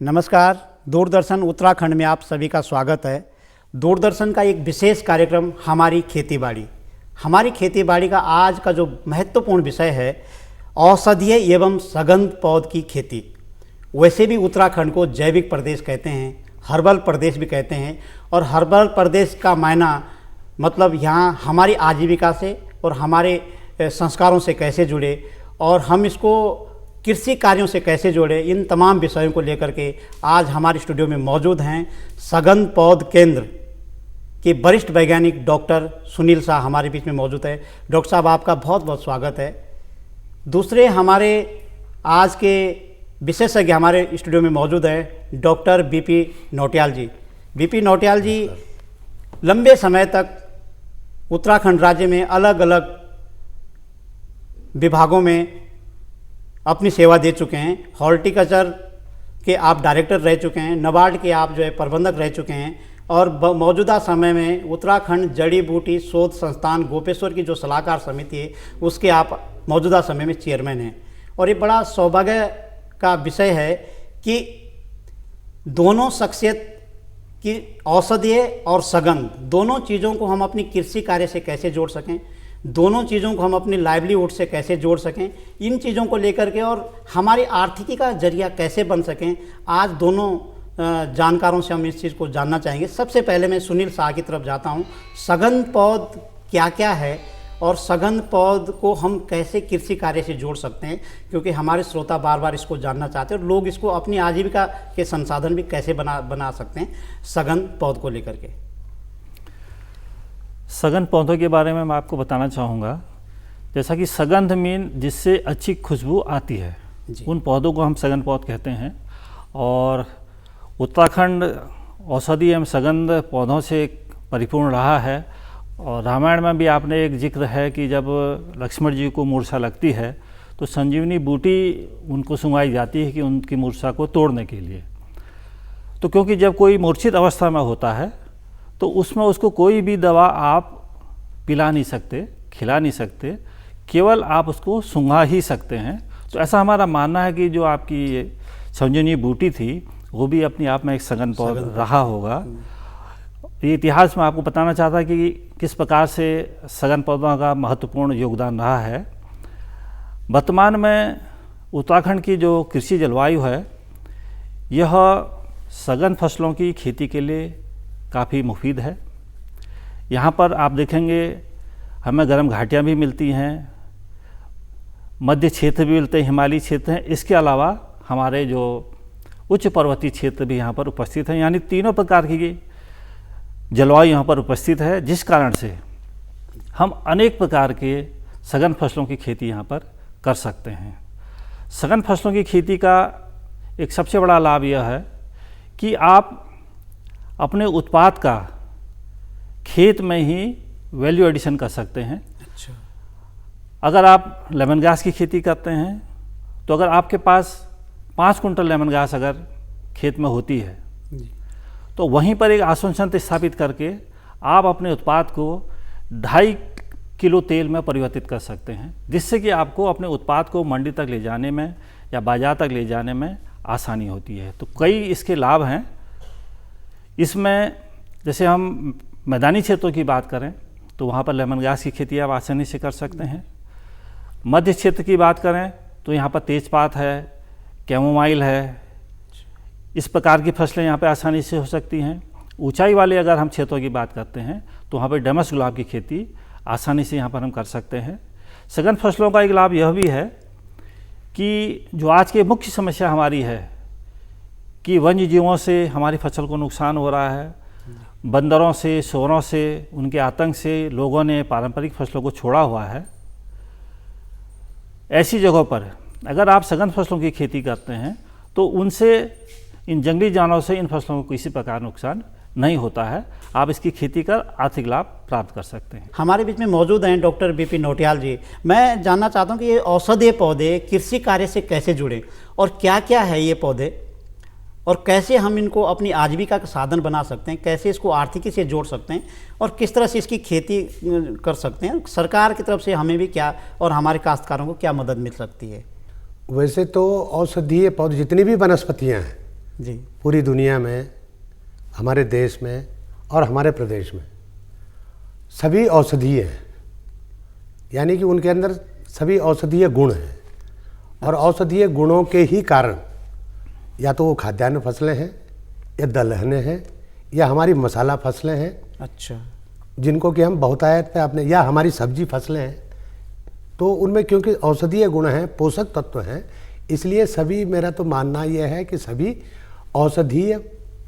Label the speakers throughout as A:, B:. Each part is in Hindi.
A: नमस्कार, दूरदर्शन उत्तराखंड में आप सभी का स्वागत है। दूरदर्शन का एक विशेष कार्यक्रम हमारी खेतीबाड़ी। हमारी खेतीबाड़ी का आज का जो महत्वपूर्ण विषय है औषधीय एवं सघन पौध की खेती। वैसे भी उत्तराखंड को जैविक प्रदेश कहते हैं, हर्बल प्रदेश भी कहते हैं। और हर्बल प्रदेश का मायना मतलब यहाँ हमारी आजीविका से और हमारे संस्कारों से कैसे जुड़े और हम इसको कृषि कार्यों से कैसे जोड़े, इन तमाम विषयों को लेकर के आज हमारे स्टूडियो में मौजूद हैं सघन पौध केंद्र के वरिष्ठ वैज्ञानिक डॉक्टर सुनील शाह हमारे बीच में मौजूद है। डॉक्टर साहब, आपका बहुत बहुत स्वागत है। दूसरे हमारे आज के विशेषज्ञ हमारे स्टूडियो में मौजूद हैं डॉक्टर बीपी नौटियाल जी। बीपी नौटियाल जी लंबे समय तक उत्तराखंड राज्य में अलग अलग विभागों में अपनी सेवा दे चुके हैं। हॉर्टिकल्चर के आप डायरेक्टर रह चुके हैं, नाबार्ड के आप जो है प्रबंधक रह चुके हैं और मौजूदा समय में उत्तराखंड जड़ी बूटी शोध संस्थान गोपेश्वर की जो सलाहकार समिति है उसके आप मौजूदा समय में चेयरमैन हैं। और ये बड़ा सौभाग्य का विषय है कि दोनों शख्सियत की औषधीय और सघन दोनों चीज़ों को हम अपनी कृषि कार्य से कैसे जोड़ सकें, दोनों चीज़ों को हम अपनी लाइवलीहुड से कैसे जोड़ सकें, इन चीज़ों को लेकर के और हमारी आर्थिकी का जरिया कैसे बन सकें, आज दोनों जानकारों से हम इस चीज़ को जानना चाहेंगे। सबसे पहले मैं सुनील शाह की तरफ जाता हूं। सघन पौध क्या क्या है और सघन पौध को हम कैसे कृषि कार्य से जोड़ सकते हैं, क्योंकि हमारे श्रोता बार बार इसको जानना चाहते हैं और लोग इसको अपनी आजीविका के संसाधन भी कैसे बना सकते हैं सघन पौध को लेकर के।
B: सघन पौधों के बारे में मैं आपको बताना चाहूँगा, जैसा कि सगंध मीन जिससे अच्छी खुशबू आती है, उन पौधों को हम सघन पौध कहते हैं। और उत्तराखंड औषधीय एवं सगंध पौधों से परिपूर्ण रहा है। और रामायण में भी आपने एक जिक्र है कि जब लक्ष्मण जी को मूर्छा लगती है तो संजीवनी बूटी उनको सुंघाई जाती है कि उनकी मूर्छा को तोड़ने के लिए। तो क्योंकि जब कोई मूर्छित अवस्था में होता है तो उसमें उसको कोई भी दवा आप पिला नहीं सकते, खिला नहीं सकते, केवल आप उसको सूंघा ही सकते हैं। तो ऐसा हमारा मानना है कि जो आपकी ये संजीवनी बूटी थी वो भी अपने आप में एक सघन पौध रहा होगा। ये इतिहास में आपको बताना चाहता कि किस प्रकार से सघन पौधों का महत्वपूर्ण योगदान रहा है। वर्तमान में उत्तराखंड की जो कृषि जलवायु है यह सघन फसलों की खेती के लिए काफ़ी मुफीद है। यहाँ पर आप देखेंगे हमें गर्म घाटियाँ भी मिलती हैं, मध्य क्षेत्र भी मिलते हैं, हिमालयी क्षेत्र हैं। इसके अलावा हमारे जो उच्च पर्वतीय क्षेत्र भी यहाँ पर उपस्थित हैं। यानी तीनों प्रकार की जलवायु यहाँ पर उपस्थित है, जिस कारण से हम अनेक प्रकार के सघन फसलों की खेती यहाँ पर कर सकते हैं। सघन फसलों की खेती का एक सबसे बड़ा लाभ यह है कि आप अपने उत्पाद का खेत में ही वैल्यू एडिशन कर सकते हैं।
A: अच्छा।
B: अगर आप लेमन ग्रास की खेती करते हैं तो अगर आपके पास 5 कुंटल लेमन ग्रास अगर खेत में होती है तो वहीं पर एक आसवन स्थापित करके आप अपने उत्पाद को 2.5 किलो तेल में परिवर्तित कर सकते हैं, जिससे कि आपको अपने उत्पाद को मंडी तक ले जाने में या बाजार तक ले जाने में आसानी होती है। तो कई इसके लाभ हैं। इसमें जैसे हम मैदानी क्षेत्रों की बात करें तो वहाँ पर लेमन ग्रास की खेती आप आसानी से कर सकते हैं। मध्य क्षेत्र की बात करें तो यहाँ पर तेजपात है, कैमोमाइल है, इस प्रकार की फसलें यहाँ पर आसानी से हो सकती हैं। ऊंचाई वाले अगर हम क्षेत्रों की बात करते हैं तो वहाँ पर डैमस गुलाब की खेती आसानी से यहाँ पर हम कर सकते हैं। सघन फसलों का एक लाभ यह भी है कि जो आज की मुख्य समस्या हमारी है कि वन्य जीवों से हमारी फसल को नुकसान हो रहा है, बंदरों से, शोरों से, उनके आतंक से लोगों ने पारंपरिक फसलों को छोड़ा हुआ है। ऐसी जगहों पर अगर आप सघन फसलों की खेती करते हैं तो उनसे, इन जंगली जानवरों से इन फसलों को किसी प्रकार नुकसान नहीं होता है, आप इसकी खेती कर आर्थिक लाभ प्राप्त कर सकते हैं।
A: हमारे बीच में मौजूद हैं डॉक्टर बीपी नौटियाल जी। मैं जानना चाहता हूं कि ये औषधीय पौधे कृषि कार्य से कैसे जुड़े और क्या क्या है ये पौधे, और कैसे हम इनको अपनी आजीविका का साधन बना सकते हैं, कैसे इसको आर्थिकी से जोड़ सकते हैं और किस तरह से इसकी खेती कर सकते हैं। सरकार की तरफ से हमें भी क्या और हमारे काश्तकारों को क्या मदद मिल सकती है?
C: वैसे तो औषधीय पौधे जितनी भी वनस्पतियाँ हैं
A: जी,
C: पूरी दुनिया में, हमारे देश में और हमारे प्रदेश में सभी औषधीय हैं, यानी कि उनके अंदर सभी औषधीय गुण हैं। और औषधीय गुणों के ही कारण या तो वो खाद्यान्न फसलें हैं, या दलहनें हैं, या हमारी मसाला फसलें हैं,
A: अच्छा,
C: जिनको कि हम बहुतायत पे अपने, या हमारी सब्जी फसलें हैं, तो उनमें क्योंकि औषधीय गुण हैं, पोषक तत्व हैं, इसलिए सभी, मेरा तो मानना यह है कि सभी औषधीय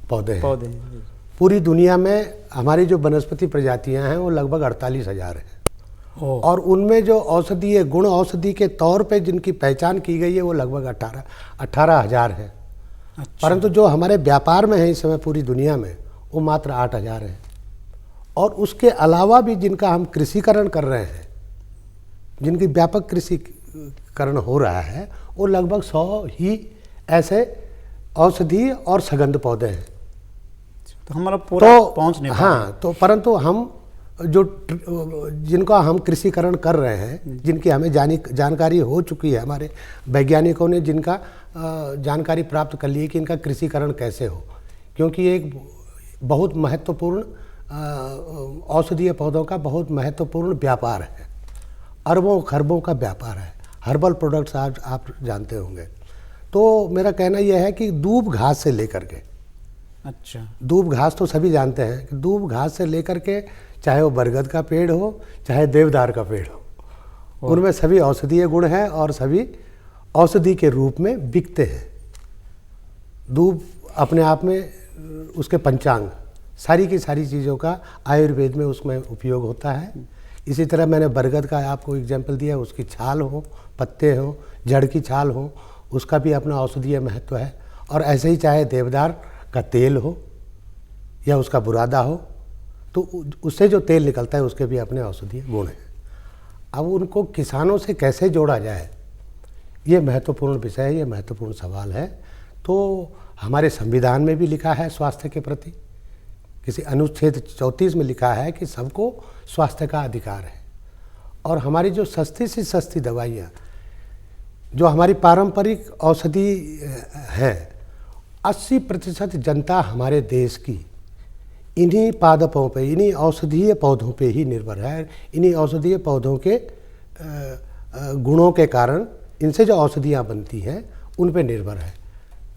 C: पौधे हैं। पूरी दुनिया में हमारी जो वनस्पति प्रजातियां हैं वो लगभग 48,000 हैं। और उनमें जो औषधीय गुण, औषधि के तौर पे जिनकी पहचान की गई है वो लगभग 18,000 है। अच्छा। परंतु जो हमारे व्यापार में है इस समय पूरी दुनिया में, वो मात्र 8,000 है। और उसके अलावा भी जिनका हम कृषिकरण कर रहे हैं, जिनकी व्यापक कृषिकरण हो रहा है, वो लगभग 100 ही ऐसे औषधि और सगंध पौधे हैं।
A: तो हमारा पूरा पहुंच नहीं,
C: हाँ, तो परंतु हम जो जिनका हम कृषिकरण कर रहे हैं, जिनकी हमें जानकारी हो चुकी है, हमारे वैज्ञानिकों ने जिनका जानकारी प्राप्त कर ली है कि इनका कृषिकरण कैसे हो, क्योंकि एक बहुत महत्वपूर्ण औषधीय पौधों का बहुत महत्वपूर्ण व्यापार है, अरबों खरबों का व्यापार है। हर्बल प्रोडक्ट्स आप जानते होंगे। तो मेरा कहना यह है कि दूब घास से लेकर के,
A: अच्छा,
C: दूब घास तो सभी जानते हैं कि दूब घास से लेकर के, चाहे वो बरगद का पेड़ हो, चाहे देवदार का पेड़ हो, उनमें सभी औषधीय गुण हैं और सभी औषधि के रूप में बिकते हैं। दूब अपने आप में उसके पंचांग, सारी की सारी चीज़ों का आयुर्वेद में उसमें उपयोग होता है। इसी तरह मैंने बरगद का आपको एग्जाम्पल दिया, उसकी छाल हो, पत्ते हो, जड़ की छाल हो, उसका भी अपना औषधीय महत्व है। और ऐसे ही चाहे देवदार का तेल हो या उसका बुरादा हो, तो उससे जो तेल निकलता है उसके भी अपने औषधीय गुण हैं। अब उनको किसानों से कैसे जोड़ा जाए, ये महत्वपूर्ण विषय है, ये महत्वपूर्ण सवाल है। तो हमारे संविधान में भी लिखा है स्वास्थ्य के प्रति, किसी अनुच्छेद 34 में लिखा है कि सबको स्वास्थ्य का अधिकार है। और हमारी जो सस्ती से सस्ती दवाइयाँ, जो हमारी पारंपरिक औषधि हैं, 80% जनता हमारे देश की इन्हीं पादपों पे, इन्हीं औषधीय पौधों पे ही निर्भर है। इन्हीं औषधीय पौधों के गुणों के कारण इनसे जो औषधियाँ बनती हैं उन पे निर्भर है।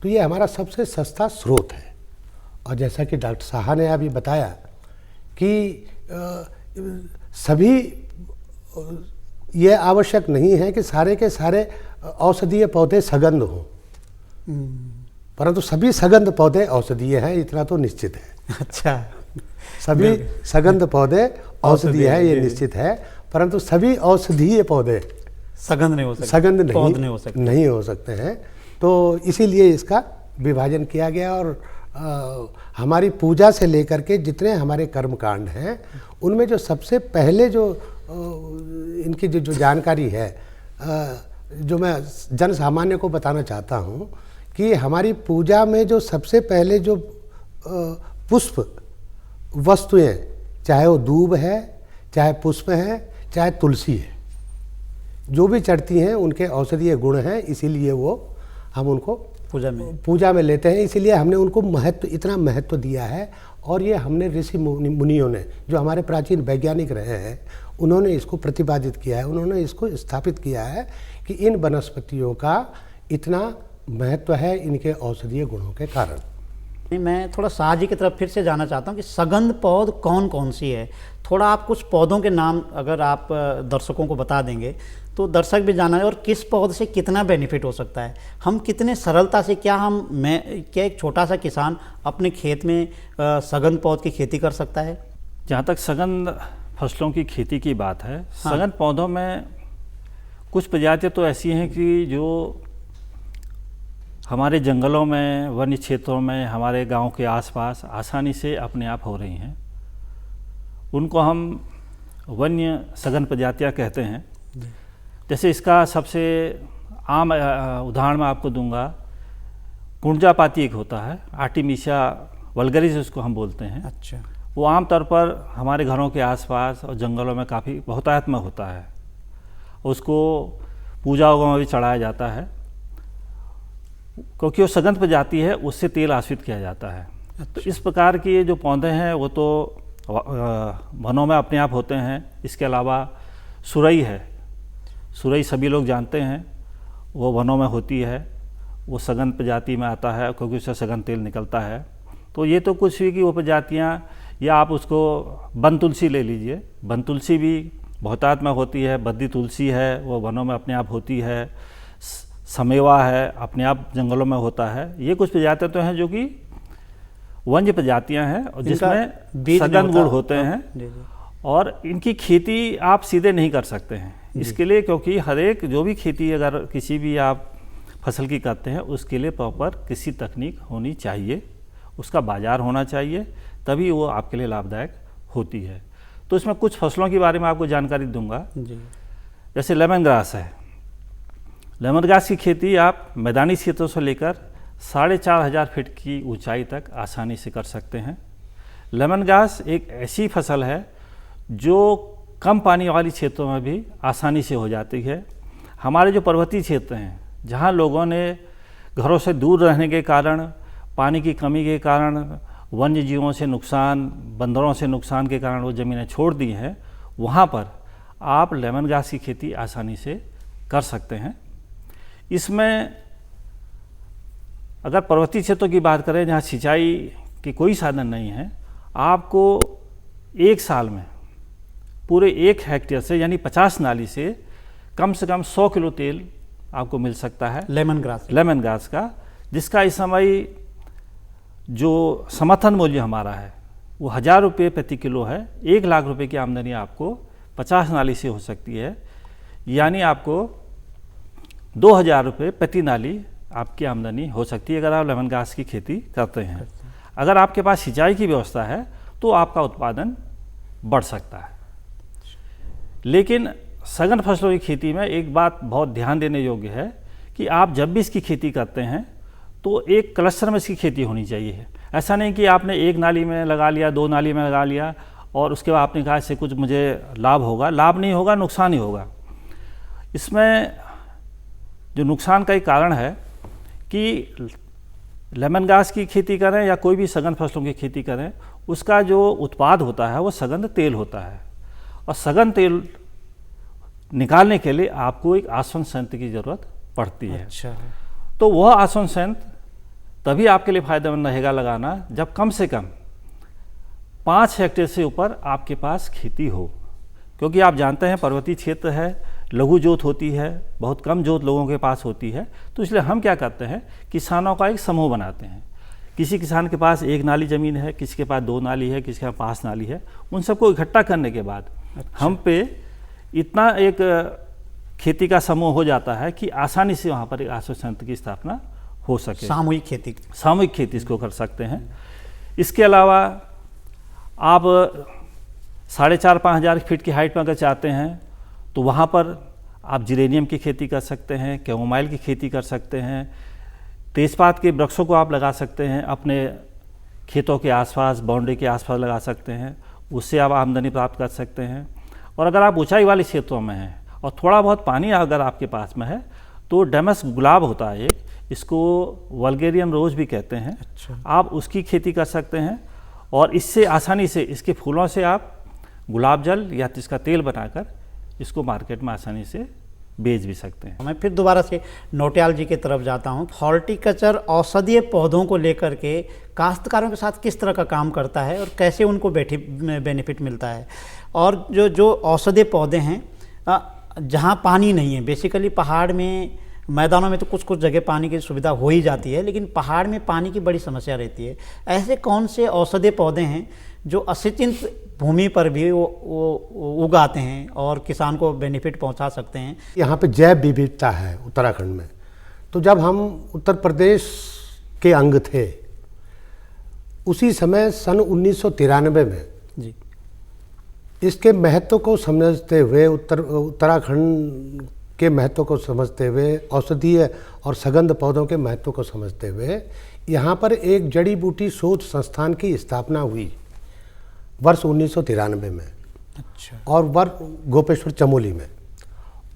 C: तो ये हमारा सबसे सस्ता स्रोत है। और जैसा कि डॉक्टर साहा ने अभी बताया कि सभी ये आवश्यक नहीं है कि सारे के सारे औषधीय पौधे सगंध हों, परंतु सभी सगंध पौधे औषधीय हैं, इतना तो निश्चित है।
A: अच्छा,
C: सभी सगंध पौधे औषधीय है, ये निश्चित है, परंतु सभी औषधीय पौधे
A: सगंध नहीं हो सकते,
C: सगंध नहीं हो सकते हैं। तो इसीलिए इसका विभाजन किया गया। और हमारी पूजा से लेकर के जितने हमारे कर्मकांड हैं, उनमें जो सबसे पहले जो इनकी जो जानकारी है, जो मैं जन सामान्य को बताना चाहता हूँ कि हमारी पूजा में जो सबसे पहले जो पुष्प वस्तुएं, चाहे वो दूब है, चाहे पुष्प है, चाहे तुलसी है, जो भी चढ़ती हैं उनके औषधीय गुण हैं, इसीलिए वो हम उनको पूजा में लेते हैं। इसीलिए हमने उनको इतना महत्व दिया है। और ये हमने ऋषि मुनियों ने, जो हमारे प्राचीन वैज्ञानिक रहे हैं, उन्होंने इसको प्रतिपादित किया है, उन्होंने इसको स्थापित किया है कि इन वनस्पतियों का इतना महत्व है इनके औषधीय गुणों के कारण।
A: मैं थोड़ा शाह जी की तरफ फिर से जाना चाहता हूँ कि सगंध पौध कौन कौन सी है। थोड़ा आप कुछ पौधों के नाम अगर आप दर्शकों को बता देंगे तो दर्शक भी जाना है, और किस पौध से कितना बेनिफिट हो सकता है। हम कितने सरलता से, क्या एक छोटा सा किसान अपने खेत में सगंध पौध की खेती कर सकता है?
B: जहाँ तक सगंध फसलों की खेती की बात है,
A: हाँ।
B: सगंध पौधों में कुछ प्रजातियाँ तो ऐसी हैं कि जो हमारे जंगलों में, वन्य क्षेत्रों में, हमारे गांव के आसपास आसानी से अपने आप हो रही हैं। उनको हम वन्य सघन प्रजातियां कहते हैं। जैसे इसका सबसे आम उदाहरण मैं आपको दूंगा, कुंजापाती एक होता है, आर्टिमिशिया वल्गरिस उसको हम बोलते हैं।
A: अच्छा।
B: वो आमतौर पर हमारे घरों के आसपास और जंगलों में काफ़ी बहुतायत में होता है। उसको पूजा वगैरह में भी चढ़ाया जाता है, क्योंकि वो सघन प्रजाति है, उससे तेल आश्रित किया जाता है। तो इस प्रकार के जो पौधे हैं वो तो वनों में अपने आप होते हैं। इसके अलावा सुरई है, सुरई सभी लोग जानते हैं, वो वनों में होती है, वो सघन प्रजाति में आता है क्योंकि उससे सघन तेल निकलता है। तो ये तो कुछ हुई कि वो प्रजातियाँ, या आप उसको वन तुलसी ले लीजिए, वन तुलसी भी बहुतायत में होती है। बद्दी तुलसी है, वो वनों में अपने आप होती है। समेवा है, अपने आप जंगलों में होता है। ये कुछ प्रजातियाँ तो हैं जो कि वन्य प्रजातियाँ हैं और जिसमें सघन गुण होते हैं, और इनकी खेती आप सीधे नहीं कर सकते हैं इसके लिए, क्योंकि हर एक जो भी खेती अगर किसी भी आप फसल की करते हैं उसके लिए प्रॉपर कृषि तकनीक होनी चाहिए, उसका बाजार होना चाहिए, तभी वो आपके लिए लाभदायक होती है। तो इसमें कुछ फसलों के बारे में आपको जानकारी दूंगा। जैसे लेमन ग्रास है, लेमन ग्रास की खेती आप मैदानी क्षेत्रों से लेकर 4,500 फीट की ऊंचाई तक आसानी से कर सकते हैं। लेमन ग्रास एक ऐसी फसल है जो कम पानी वाली क्षेत्रों में भी आसानी से हो जाती है। हमारे जो पर्वतीय क्षेत्र हैं, जहाँ लोगों ने घरों से दूर रहने के कारण, पानी की कमी के कारण, वन्य जीवों से नुकसान, बंदरों से नुकसान के कारण वो ज़मीनें छोड़ दी हैं, वहाँ पर आप लेमन ग्रास की खेती आसानी से कर सकते हैं। इसमें अगर पर्वतीय क्षेत्रों की बात करें जहाँ सिंचाई की कोई साधन नहीं है, आपको एक साल में पूरे 1 हेक्टेयर से यानी 50 नाली से कम 100 किलो तेल आपको मिल सकता है लेमन ग्रास का, जिसका इस समय जो समर्थन मूल्य हमारा है वो 1,000 रुपये प्रति किलो है। 1 लाख रुपए की आमदनी आपको 50 नाली से हो सकती है, यानी आपको 2,000 रुपये प्रति नाली आपकी आमदनी हो सकती है अगर आप लेमन ग्रास की खेती करते हैं। अगर आपके पास सिंचाई की व्यवस्था है तो आपका उत्पादन बढ़ सकता है। लेकिन सघन फसलों की खेती में एक बात बहुत ध्यान देने योग्य है कि आप जब भी इसकी खेती करते हैं तो एक क्लस्टर में इसकी खेती होनी चाहिए। ऐसा नहीं कि आपने 1 नाली में लगा लिया, 2 नाली में लगा लिया और उसके बाद आपने कहा इससे कुछ मुझे लाभ होगा। लाभ नहीं होगा, नुकसान ही होगा। इसमें जो नुकसान का एक कारण है कि लेमन ग्रास की खेती करें या कोई भी सघन फसलों की खेती करें, उसका जो उत्पाद होता है वो सघन तेल होता है, और सघन तेल निकालने के लिए आपको एक आसवन संयंत्र की ज़रूरत पड़ती है।
A: अच्छा।
B: तो वह आसवन संयंत्र तभी आपके लिए फायदेमंद रहेगा लगाना जब कम से कम 5 हेक्टेयर से ऊपर आपके पास खेती हो, क्योंकि आप जानते हैं पर्वतीय क्षेत्र है, लघु जोत होती है, बहुत कम जोत लोगों के पास होती है। तो इसलिए हम क्या करते हैं, किसानों का एक समूह बनाते हैं। किसी किसान के पास 1 नाली ज़मीन है, किसी के पास 2 नाली है, किसी के पास 5 नाली है। उन सबको इकट्ठा करने के बाद हम पे इतना एक खेती का समूह हो जाता है कि आसानी से वहाँ पर एक आश्रय संयंत्र की स्थापना हो सके। सामूहिक खेती इसको कर सकते हैं। इसके अलावा आप 4,500-5,000 फीट की हाइट में अगर चाहते हैं तो वहाँ पर आप जिरेनियम की खेती कर सकते हैं, कैमोमाइल की खेती कर सकते हैं, तेजपात के वृक्षों को आप लगा सकते हैं, अपने खेतों के आसपास, बाउंड्री के आसपास लगा सकते हैं, उससे आप आमदनी प्राप्त कर सकते हैं। और अगर आप ऊंचाई वाले क्षेत्रों में हैं और थोड़ा बहुत पानी अगर आपके पास में है तो डेमस गुलाब होता है एक, इसको वल्गेरियम रोज भी कहते हैं। अच्छा। आप उसकी खेती कर सकते हैं और इससे आसानी से इसके फूलों से आप गुलाब जल या इसका तेल बनाकर इसको मार्केट में आसानी से बेच भी सकते हैं।
A: मैं फिर दोबारा से नौटियाल जी की तरफ जाता हूँ। हॉर्टिकल्चर औषधीय पौधों को लेकर के काश्तकारों के साथ किस तरह का काम करता है और कैसे उनको बेनिफिट मिलता है, और जो औषधीय पौधे हैं जहाँ पानी नहीं है, बेसिकली पहाड़ में, मैदानों में तो कुछ जगह पानी की सुविधा हो ही जाती है, लेकिन पहाड़ में पानी की बड़ी समस्या रहती है। ऐसे कौन से औषधीय पौधे हैं जो असिंचित भूमि पर भी वो उगाते हैं और किसान को बेनिफिट पहुंचा सकते हैं?
C: यहाँ पे जैव विविधता है उत्तराखंड में, तो जब हम उत्तर प्रदेश के अंग थे, उसी समय सन 1993 में
A: जी
C: इसके महत्व को समझते हुए, उत्तराखंड के महत्व को समझते हुए, औषधीय और सगंध पौधों के महत्व को समझते हुए यहाँ पर एक जड़ी बूटी शोध संस्थान की स्थापना हुई वर्ष 1993 में।
A: अच्छा।
C: और गोपेश्वर चमोली में।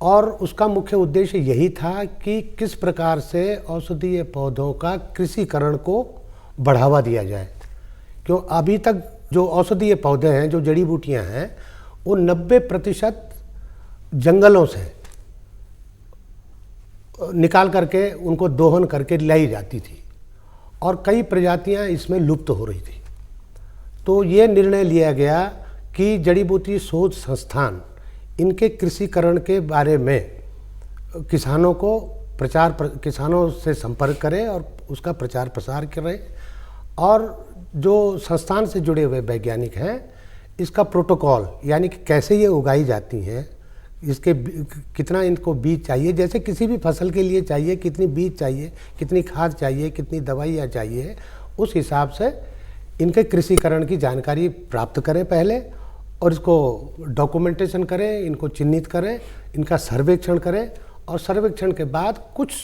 C: और उसका मुख्य उद्देश्य यही था कि किस प्रकार से औषधीय पौधों का कृषिकरण को बढ़ावा दिया जाए। क्यों अभी तक जो औषधीय पौधे हैं, जो जड़ी बूटियां हैं, वो 90% जंगलों से निकाल करके उनको दोहन करके लाई जाती थी और कई प्रजातियां इसमें लुप्त हो रही थी। तो ये निर्णय लिया गया कि जड़ी बूटी शोध संस्थान इनके कृषिकरण के बारे में किसानों से संपर्क करे और उसका प्रचार प्रसार करे, और जो संस्थान से जुड़े हुए वैज्ञानिक हैं इसका प्रोटोकॉल, यानी कि कैसे ये उगाई जाती हैं, इसके कितना इनको बीज चाहिए, जैसे किसी भी फसल के लिए चाहिए, कितनी बीज चाहिए, कितनी खाद चाहिए, कितनी दवाइयाँ चाहिए, उस हिसाब से इनके कृषिकरण की जानकारी प्राप्त करें पहले, और इसको डॉक्यूमेंटेशन करें, इनको चिन्हित करें, इनका सर्वेक्षण करें, और सर्वेक्षण के बाद कुछ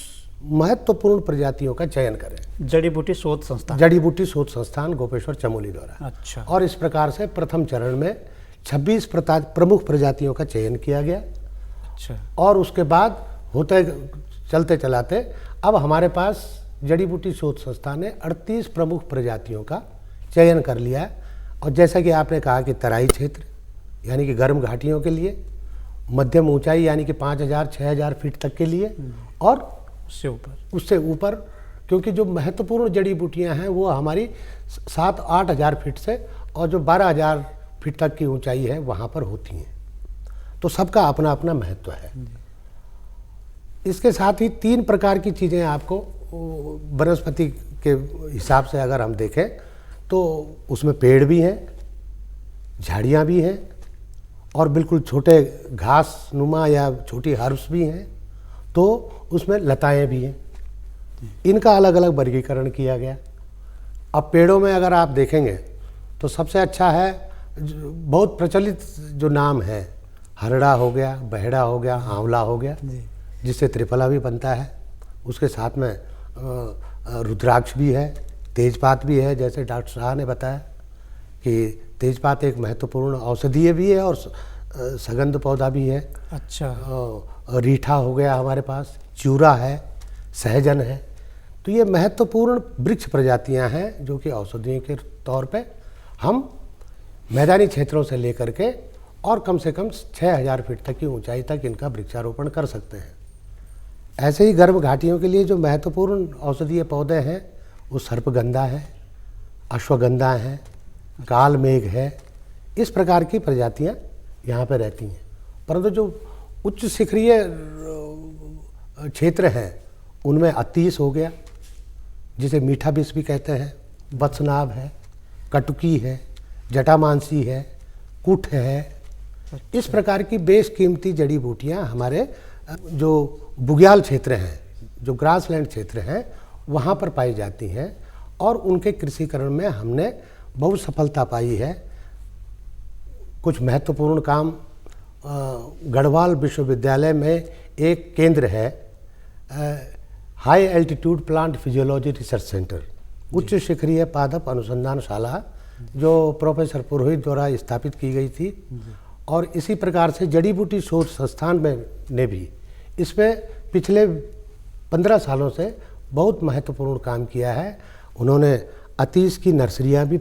C: महत्वपूर्ण प्रजातियों का चयन करें।
A: जड़ी बूटी शोध संस्थान गोपेश्वर चमोली द्वारा।
C: अच्छा। और इस प्रकार से प्रथम चरण में 26 प्रमुख प्रजातियों का चयन किया गया।
A: अच्छा।
C: और उसके बाद होते चलते चलाते अब हमारे पास जड़ी बूटी शोध संस्थान ने 38 प्रमुख प्रजातियों का चयन कर लिया है। और जैसा कि आपने कहा कि तराई क्षेत्र यानी कि गर्म घाटियों के लिए, मध्यम ऊंचाई यानी कि 5000-6000 फीट तक के लिए, और उससे ऊपर क्योंकि जो महत्वपूर्ण जड़ी बूटियां हैं वो हमारी 7-8 हज़ार फीट से और जो 12,000 फीट तक की ऊंचाई है वहाँ पर होती हैं। तो सबका अपना अपना महत्व है। इसके साथ ही 3 प्रकार की चीज़ें आपको वनस्पति के हिसाब से अगर हम देखें तो उसमें पेड़ भी हैं, झाड़ियाँ भी हैं, और बिल्कुल छोटे घास नुमा या छोटी हर्ब्स भी हैं, तो उसमें लताएं भी हैं। इनका अलग अलग वर्गीकरण किया गया। अब पेड़ों में अगर आप देखेंगे तो सबसे अच्छा है, बहुत प्रचलित जो नाम है, हरड़ा हो गया, बहेड़ा हो गया, आंवला हो गया, जिससे त्रिफला भी बनता है। उसके साथ में रुद्राक्ष भी है, तेजपात भी है, जैसे डॉक्टर शाह ने बताया कि तेजपात एक महत्वपूर्ण औषधीय भी है और सगंध पौधा भी है।
A: अच्छा।
C: रीठा हो गया हमारे पास, चूरा है, सहजन है। तो ये महत्वपूर्ण वृक्ष प्रजातियां हैं जो कि औषधियों के तौर पे हम मैदानी क्षेत्रों से लेकर के और कम से कम 6000 फीट तक की ऊंचाई तक इनका वृक्षारोपण कर सकते हैं। ऐसे ही गर्म घाटियों के लिए जो महत्वपूर्ण औषधीय पौधे हैं वो सर्पगंधा है, अश्वगंधा है, काल मेघ है। इस प्रकार की प्रजातियां यहाँ पे रहती हैं। परंतु जो उच्च शिखरीय क्षेत्र हैं उनमें अतीस हो गया, जिसे मीठा विष भी कहते हैं, बत्सनाभ है, कटुकी है, जटामांसी है, कुठ है। इस प्रकार की बेशकीमती जड़ी बूटियाँ हमारे जो बुग्याल क्षेत्र हैं, जो ग्रासलैंड क्षेत्र हैं, वहाँ पर पाई जाती हैं और उनके कृषिकरण में हमने बहुत सफलता पाई है। कुछ महत्वपूर्ण काम, गढ़वाल विश्वविद्यालय में एक केंद्र है, high altitude plant physiology research centre, उच्च शिखरीय पादप अनुसंधानशाला, जो प्रोफेसर पुरोहित द्वारा स्थापित की गई थी। और इसी प्रकार से जड़ी बूटी शोध संस्थान में ने भी इसमें पिछले 15 सालों से बहुत महत्वपूर्ण काम किया है। उन्होंने अतीस की नर्सरियाँ भी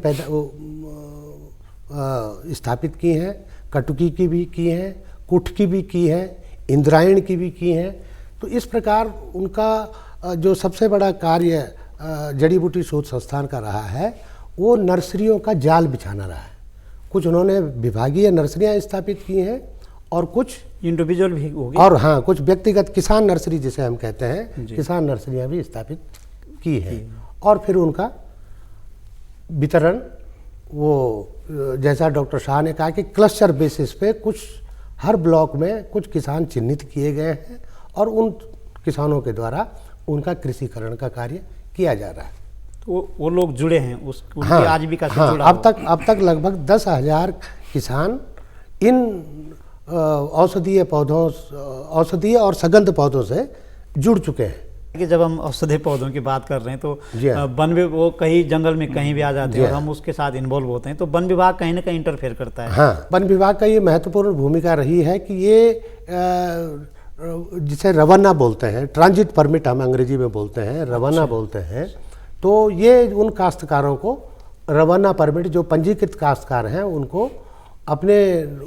C: स्थापित की हैं, कटुकी की भी की हैं, कुठ की भी की हैं, इंद्रायण की भी की हैं। तो इस प्रकार उनका जो सबसे बड़ा कार्य जड़ी बूटी शोध संस्थान का रहा है वो नर्सरियों का जाल बिछाना रहा है। कुछ उन्होंने विभागीय नर्सरियाँ स्थापित की हैं और कुछ
A: इंडिविजुअल भी हो गई,
C: और हाँ, कुछ व्यक्तिगत किसान नर्सरी जिसे हम कहते हैं, किसान नर्सरियाँ भी स्थापित की हैं। और फिर उनका वितरण वो जैसा डॉक्टर शाह ने कहा कि क्लस्टर बेसिस पे कुछ हर ब्लॉक में कुछ किसान चिन्हित किए गए हैं और उन किसानों के द्वारा उनका कृषिकरण का कार्य किया जा रहा है।
A: तो वो लोग जुड़े हैं उनकी
C: हाँ,
A: आजीविका से
C: हाँ,
A: जुड़ा
C: अब तक लगभग 10,000 किसान इन औषधीय पौधों, औषधीय और सगंध पौधों से जुड़ चुके हैं।
A: कि जब हम औषधीय पौधों की बात कर रहे हैं तो
C: जी हाँ।
A: वन विभाग वो कहीं जंगल में कहीं भी आ जाते हैं
C: जी
A: और
C: हाँ।
A: हम उसके साथ इन्वॉल्व होते हैं, तो वन विभाग कहीं ना कहीं इंटरफेयर करता है।
C: हाँ, वन विभाग का ये महत्वपूर्ण भूमिका रही है कि ये जिसे रवाना बोलते हैं, ट्रांजिट परमिट हम अंग्रेजी में बोलते हैं, रवाना बोलते हैं, तो ये उन काश्तकारों को रवाना परमिट, जो पंजीकृत काश्तकार हैं उनको अपने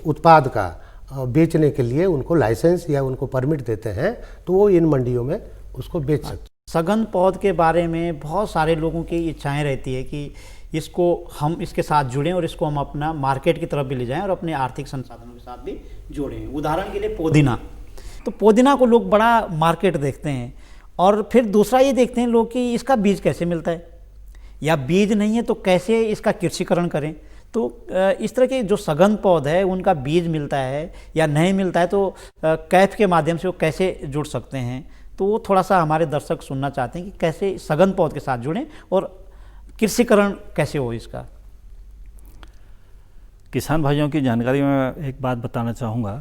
C: उत्पाद का बेचने के लिए उनको लाइसेंस या उनको परमिट देते हैं, तो वो इन मंडियों में उसको बेच सकते हैं।
A: सघन पौध के बारे में बहुत सारे लोगों की इच्छाएं रहती है कि इसको हम इसके साथ जुड़ें और इसको हम अपना मार्केट की तरफ भी ले जाएं और अपने आर्थिक संसाधनों के साथ भी जोड़ें। उदाहरण के लिए पुदीना, तो पुदीना को लोग बड़ा मार्केट देखते हैं और फिर दूसरा ये देखते हैं लोग कि इसका बीज कैसे मिलता है, या बीज नहीं है तो कैसे इसका कृषिकरण करें। तो इस तरह के जो सघन पौध है उनका बीज मिलता है या नहीं मिलता है तो कैफ के माध्यम से वो कैसे जुड़ सकते हैं, तो वो थोड़ा सा हमारे दर्शक सुनना चाहते हैं कि कैसे सघन पौध के साथ जुड़ें और कृषिकरण कैसे हो इसका।
B: किसान भाइयों की जानकारी में एक बात बताना चाहूँगा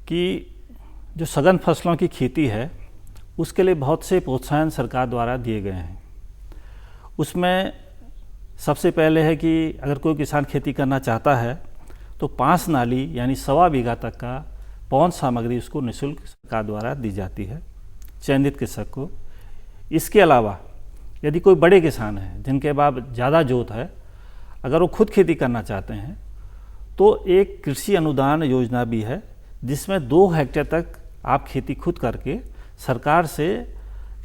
B: कि जो सघन फसलों की खेती है उसके लिए बहुत से प्रोत्साहन सरकार द्वारा दिए गए हैं। उसमें सबसे पहले है कि अगर कोई किसान खेती करना चाहता है तो 5 नाली यानी 1.25 बीघा तक का पौध सामग्री उसको निःशुल्क सरकार द्वारा दी जाती है चयनित कृषक को। इसके अलावा यदि कोई बड़े किसान हैं जिनके पास ज़्यादा जोत है, अगर वो खुद खेती करना चाहते हैं तो एक कृषि अनुदान योजना भी है जिसमें 2 हेक्टेयर तक आप खेती खुद करके सरकार से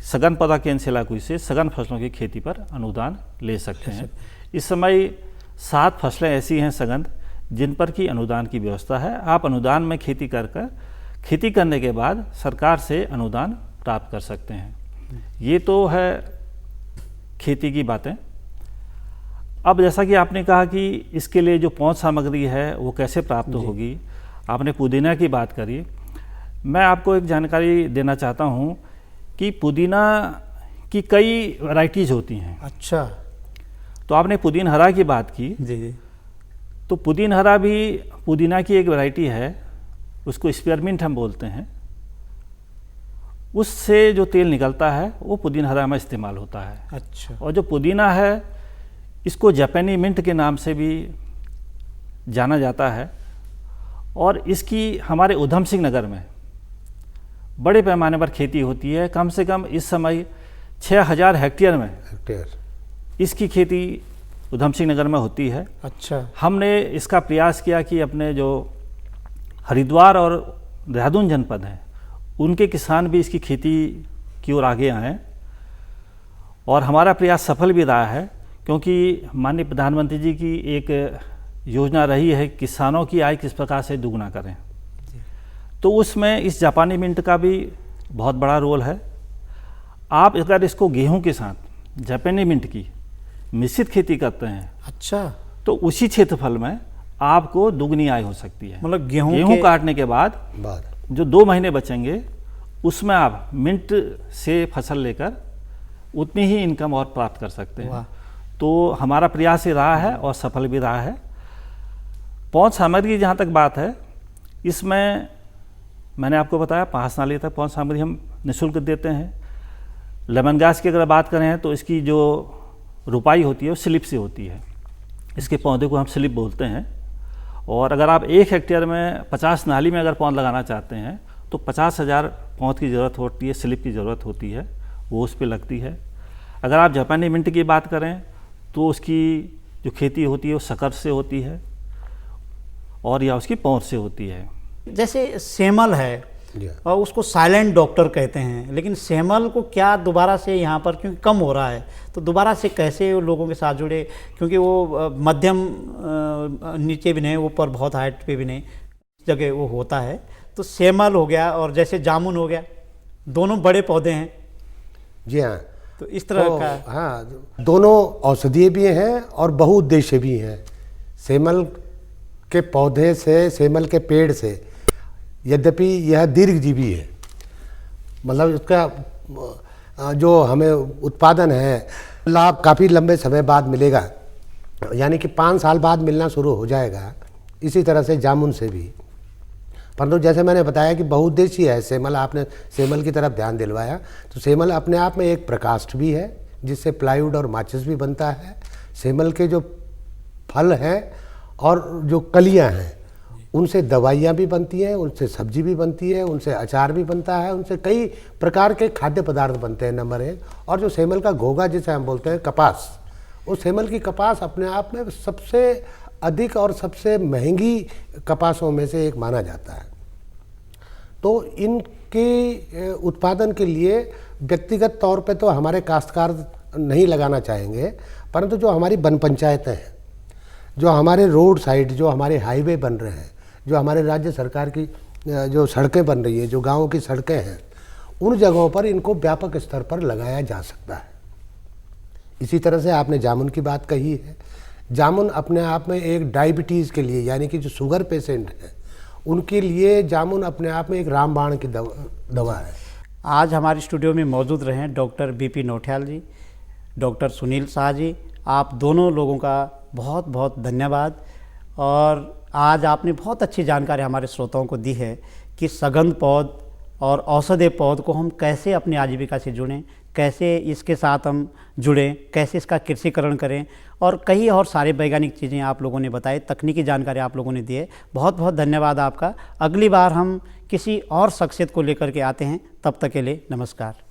B: सघन पौधा केंद्र सेलाकुई से सघन फसलों की खेती पर अनुदान ले सकते हैं। इस समय 7 फसलें ऐसी हैं सघन जिन पर की अनुदान की व्यवस्था है। आप अनुदान में खेती कर खेती करने के बाद सरकार से अनुदान प्राप्त कर सकते हैं। ये तो है खेती की बातें। अब जैसा कि आपने कहा कि इसके लिए जो पौध सामग्री है वो कैसे प्राप्त होगी, आपने पुदीना की बात करी। मैं आपको एक जानकारी देना चाहता हूँ कि पुदीना की कई वैरायटीज़ होती हैं।
A: अच्छा,
B: तो आपने पुदीन हरा की बात की।
A: जी जी।
B: तो पुदीन हरा भी पुदीना की एक वैरायटी है, उसको स्पीयरमिंट हम बोलते हैं। उससे जो तेल निकलता है वो पुदीन हरा में इस्तेमाल होता है।
A: अच्छा।
B: और जो पुदीना है इसको जापानी मिंट के नाम से भी जाना जाता है और इसकी हमारे उधम सिंह नगर में बड़े पैमाने पर खेती होती है। कम से कम इस समय 6,000 हेक्टेयर में इसकी खेती उधम सिंह नगर में होती है।
A: अच्छा।
B: हमने इसका प्रयास किया कि अपने जो हरिद्वार और देहरादून जनपद हैं उनके किसान भी इसकी खेती की ओर आगे आएँ और हमारा प्रयास सफल भी रहा है, क्योंकि माननीय प्रधानमंत्री जी की एक योजना रही है किसानों की आय किस प्रकार से दुगना करें। तो उसमें इस जापानी मिंट का भी बहुत बड़ा रोल है। आप अगर इसको गेहूं के साथ जापानी मिंट की मिश्रित खेती करते हैं,
A: अच्छा,
B: तो उसी क्षेत्रफल में आपको दुगनी आय हो सकती है।
A: मतलब गेहूं
B: काटने के बाद जो 2 महीने बचेंगे उसमें आप मिंट से फसल लेकर उतनी ही इनकम और प्राप्त कर सकते हैं। तो हमारा प्रयास ही रहा है और सफल भी रहा है। पौध सामग्री जहाँ तक बात है, इसमें मैंने आपको बताया 5 नाली तक पौध सामग्री हम निःशुल्क देते हैं। लेमन ग्रास की अगर बात करें तो इसकी जो रुपाई होती है वो स्लिप से होती है। इसके पौधे को हम स्लिप बोलते हैं। और अगर आप 1 हेक्टेयर में 50 नाली में अगर पौध लगाना चाहते हैं तो 50,000 पौध की ज़रूरत होती है, स्लिप की ज़रूरत होती है, वो उस पर लगती है। अगर आप जापानी मिंट की बात करें तो उसकी जो खेती होती है वो शक्कर से होती है और या उसकी पौध से होती है।
A: जैसे सेमल है और उसको साइलेंट डॉक्टर कहते हैं, लेकिन सेमल को क्या दोबारा से यहाँ पर क्योंकि कम हो रहा है तो दोबारा से कैसे वो लोगों के साथ जुड़े, क्योंकि वो मध्यम नीचे भी नहीं, ऊपर बहुत हाइट पे भी नहीं, जगह वो होता है। तो सेमल हो गया और जैसे जामुन हो गया, दोनों बड़े पौधे हैं।
C: जी हाँ,
A: तो इस तरह
C: तो,
A: का
C: हाँ, दोनों औषधीय भी हैं और बहुउद्देश्य भी हैं। सेमल के पौधे से, सेमल के पेड़ से, यद्यपि यह दीर्घजीवी है मतलब इसका जो हमें उत्पादन है लाभ काफ़ी लंबे समय बाद मिलेगा, यानी कि 5 साल बाद मिलना शुरू हो जाएगा। इसी तरह से जामुन से भी, परंतु जैसे मैंने बताया कि बहुउद्देशीय है सेमल, आपने सेमल की तरफ ध्यान दिलवाया, तो सेमल अपने आप में एक प्रकाष्ठ भी है जिससे प्लाईवुड और माचिस भी बनता है। सेमल के जो फल हैं और जो कलियां हैं उनसे दवाइयाँ भी बनती हैं, उनसे सब्जी भी बनती है, उनसे अचार भी बनता है, उनसे कई प्रकार के खाद्य पदार्थ बनते हैं, नंबर 1। और जो सेमल का घोगा जिसे हम बोलते हैं कपास, उस सेमल की कपास अपने आप में सबसे अधिक और सबसे महंगी कपासों में से एक माना जाता है। तो इनके उत्पादन के लिए व्यक्तिगत तौर पे तो हमारे काश्तकार नहीं लगाना चाहेंगे, परंतु जो हमारी वन पंचायतें हैं, जो हमारे रोड साइड, जो हमारे हाईवे बन रहे हैं, जो हमारे राज्य सरकार की जो सड़कें बन रही हैं, जो गाँव की सड़कें हैं, उन जगहों पर इनको व्यापक स्तर पर लगाया जा सकता है। इसी तरह से आपने जामुन की बात कही है। जामुन अपने आप में एक डायबिटीज़ के लिए, यानी कि जो शुगर पेशेंट हैं उनके लिए जामुन अपने आप में एक रामबाण की दवा है।
A: आज हमारे स्टूडियो में मौजूद रहे डॉक्टर BP नौटियाल जी, डॉक्टर सुनील शाह जी, आप दोनों लोगों का बहुत बहुत धन्यवाद। और आज आपने बहुत अच्छी जानकारी हमारे श्रोताओं को दी है कि सगंध पौध और औषधीय पौध को हम कैसे अपनी आजीविका से जुड़ें, कैसे इसके साथ हम जुड़ें, कैसे इसका कृषिकरण करें, और कई और सारे वैज्ञानिक चीज़ें आप लोगों ने बताई, तकनीकी जानकारी आप लोगों ने दी है। बहुत बहुत धन्यवाद आपका। अगली बार हम किसी और शख्सियत को लेकर के आते हैं, तब तक के लिए नमस्कार।